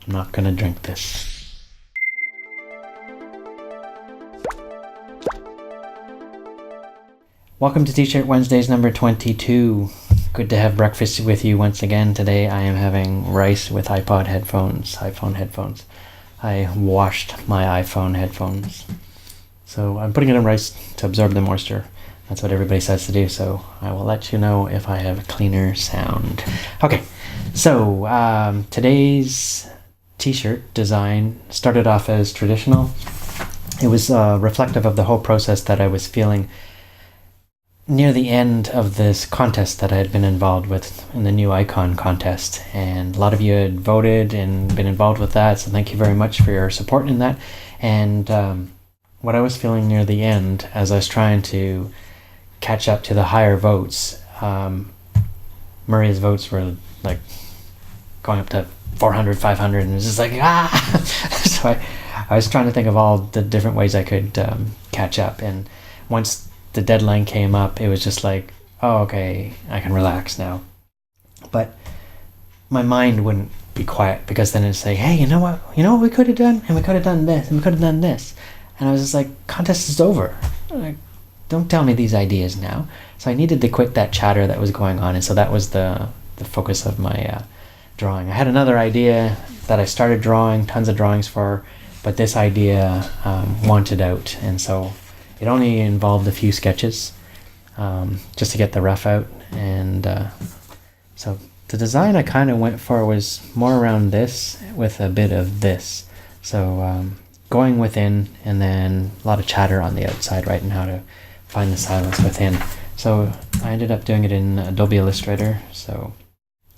I'm not gonna drink this. Welcome to T-Shirt Wednesdays number 22. Good to have breakfast with you once again. Today I am having rice with iPhone headphones. I washed my iPhone headphones. So I'm putting it in rice to absorb the moisture. That's what everybody says to do, so I will let you know if I have a cleaner sound. Okay, so today's T-shirt design started off as traditional. It was reflective of the whole process that I was feeling near the end of this contest that I had been involved with in the new icon contest, and a lot of you had voted and been involved with that, so thank you very much for your support in that. And what I was feeling near the end, as I was trying to catch up to the higher votes, Maria's votes were like going up to 400, 500, and it was just like, so I was trying to think of all the different ways I could catch up, and once the deadline came up, it was just like, oh, okay, I can relax now. But my mind wouldn't be quiet, because then it'd say, hey, you know what we could have done? And we could have done this, and we could have done this. And I was just like, contest is over. Like, don't tell me these ideas now. So I needed to quit that chatter that was going on, and so that was the focus of my drawing. I had another idea that I started drawing tons of drawings for, but this idea wanted out, and so it only involved a few sketches just to get the rough out. And so the design I kind of went for was more around this with a bit of this. So going within, and then a lot of chatter on the outside, right, and how to find the silence within. So I ended up doing it in Adobe Illustrator. So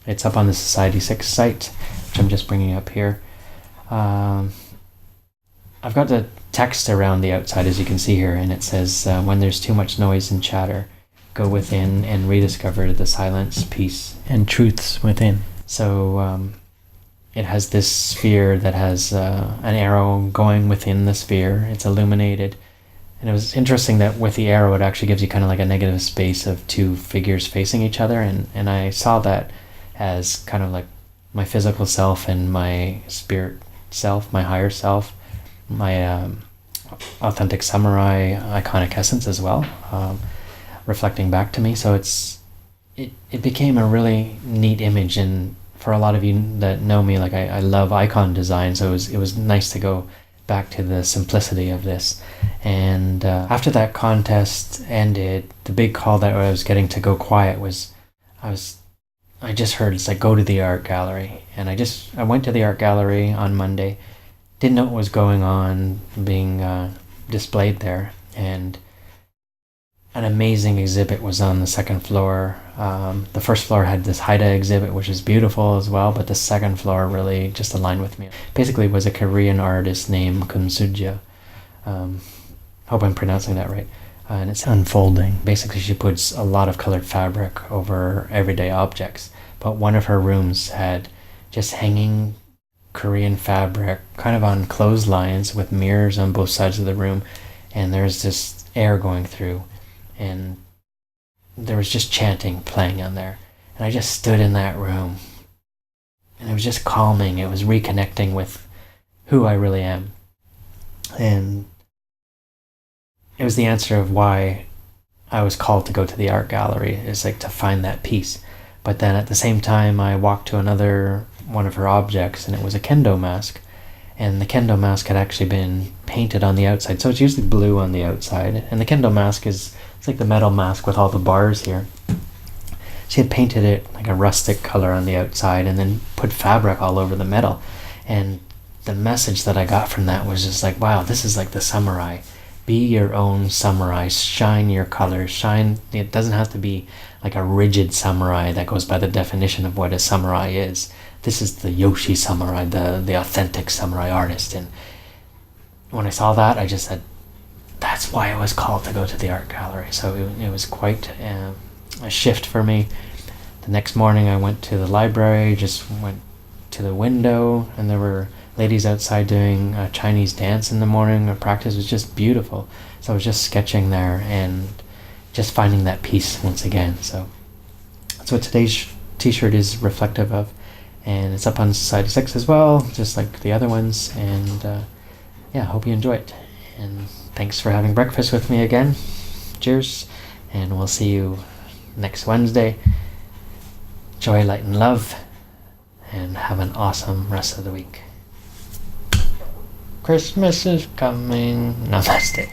it's up on the Society 6 site, which I'm just bringing up here. I've got the text around the outside, as you can see here, and it says, when there's too much noise and chatter, go within and rediscover the silence, peace, and truths within. So it has this sphere that has an arrow going within the sphere. It's illuminated. And it was interesting that with the arrow, it actually gives you kind of like a negative space of two figures facing each other. And I saw that as kind of like my physical self and my spirit self, my higher self, my authentic samurai iconic essence as well, reflecting back to me. So it became a really neat image, and for a lot of you that know me, like I love icon design, so it was nice to go back to the simplicity of this. And after that contest ended, the big call that I was getting to go quiet was, I just heard, it's like, go to the art gallery. And I went to the art gallery on Monday, didn't know what was going on being displayed there, and an amazing exhibit was on the second floor. The first floor had this Haida exhibit, which is beautiful as well, but the second floor really just aligned with me. Basically, it was a Korean artist named Kun Sujia. Hope I'm pronouncing that right. And it's unfolding. Basically, she puts a lot of colored fabric over everyday objects, but one of her rooms had just hanging Korean fabric kind of on clotheslines with mirrors on both sides of the room, and there's this air going through, and there was just chanting playing on there, and I just stood in that room, and it was just calming. It was reconnecting with who I really am, and it was the answer of why I was called to go to the art gallery. It's like to find that peace. But then at the same time, I walked to another one of her objects, and it was a kendo mask, and the kendo mask had actually been painted on the outside, so it's usually blue on the outside, and the kendo mask it's like the metal mask with all the bars here. She had painted it like a rustic color on the outside, and then put fabric all over the metal. And the message that I got from that was just like, wow, this is like the samurai. Be your own samurai, shine your colors, shine. It doesn't have to be like a rigid samurai that goes by the definition of what a samurai is. This is the Yoshi samurai, the authentic samurai artist. And when I saw that, I just said, that's why I was called to go to the art gallery. So it was quite a shift for me. The next morning I went to the library, just went to the window, and there were ladies outside doing a Chinese dance in the morning. The practice was just beautiful. So I was just sketching there and just finding that peace once again. So that's what today's t-shirt is reflective of. And it's up on Society 6 as well, just like the other ones. And yeah, hope you enjoy it. And thanks for having breakfast with me again. Cheers. And we'll see you next Wednesday. Joy, light, and love. And have an awesome rest of the week. Christmas is coming. Namaste.